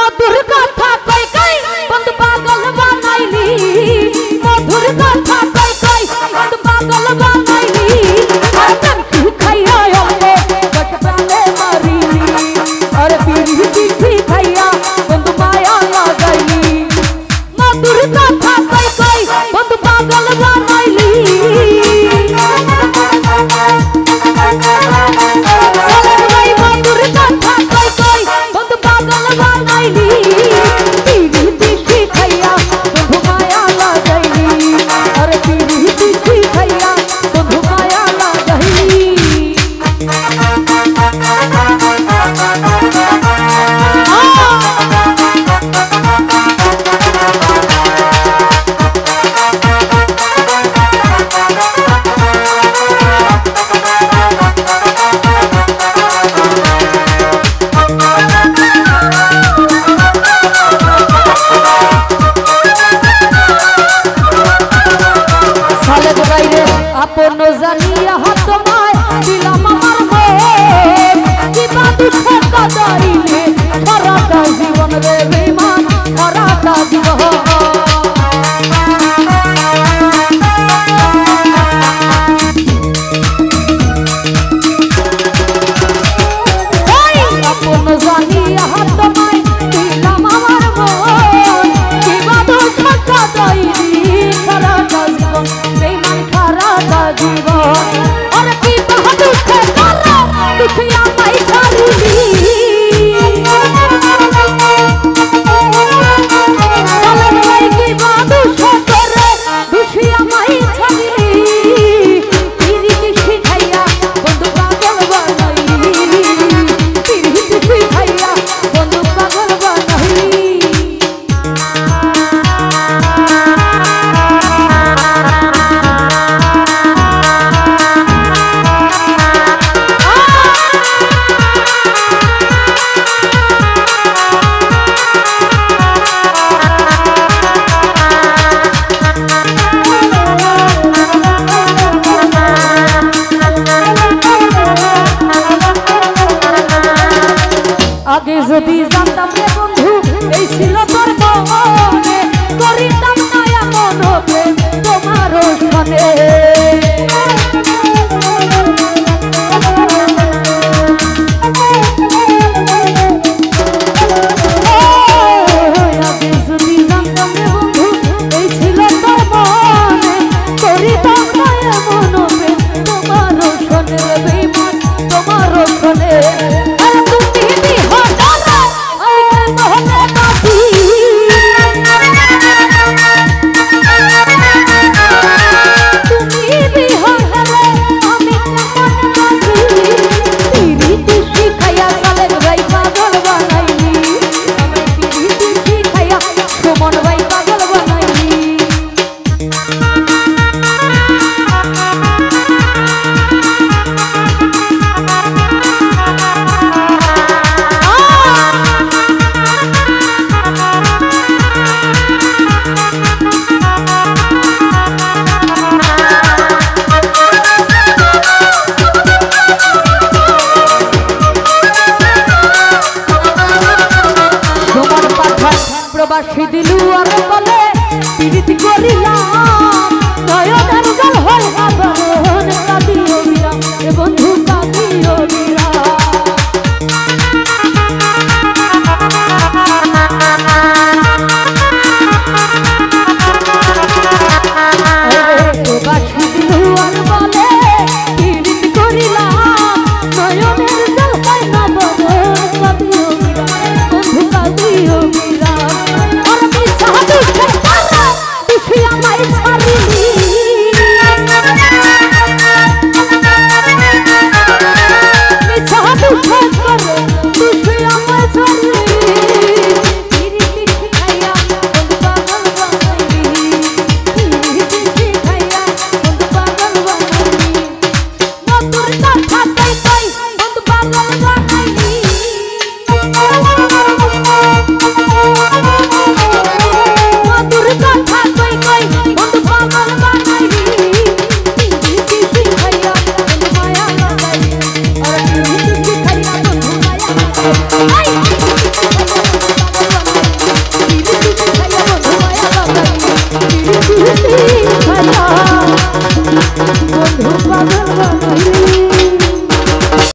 মধুর কথা কই কই বন্ধু পাগল বানাইলি মধুর কথা কই কই বন্ধু পাগল বানাইলি আর কি খাইয়া আমে গট প্রাণে মারিলি আর পিড়ি পিঠি খাইয়া বন্ধু মায়া লাগাইলি মধুর কথা কই কই বন্ধু পাগল বানাইলি আপন জানিয়া তোমায় দিলাম আমার মন কিবা দুঃখ কাদাইলে সারাটা জীবন রে বেঈমান সারাটা জীবন আপন জানিয়া তোমায় দিলাম আমার মন কিবা দুঃখ কাদাইলে সারাটা জীবন বেঈমান সারাটা জীবন আর কি বাহাদুর করা দুখিয়া মাই ছাড়িলি সালাম ভাই কি বাহাদুর করে দুখিয়া মাই ছাড়িলি পিরিতি শিখাইয়া বন্ধু পাগল বানাইলি পিরিতি শিখাইয়া বন্ধু পাগল বানাইলি আগে যদি জানতাম রে বন্ধু এই ছিল তোর মনে করিতাম না এমন প্রেম তোমার সনে আগে যদি জানতাম রে বন্ধু এই ছিল তোর মনে করিতাম না এমন প্রেম তোমার সনে বেঈমান তোমার সনে প্রবাসী দিলু আর বলে পিরিতি করিলাম নয়নের জল হয় আবরণ কাঁদিও বিরাম এ বন্ধু কাঁদিও বিরাম প্রবাসী দিলু আর বলে পিরিতি করিলাম নয়নের জল হয় আবরণ কাঁদিও বিরাম বন্ধু কাঁদিও বিরাম মিষ্টি খাইয়া বন্ধু পাগল বানাইলি।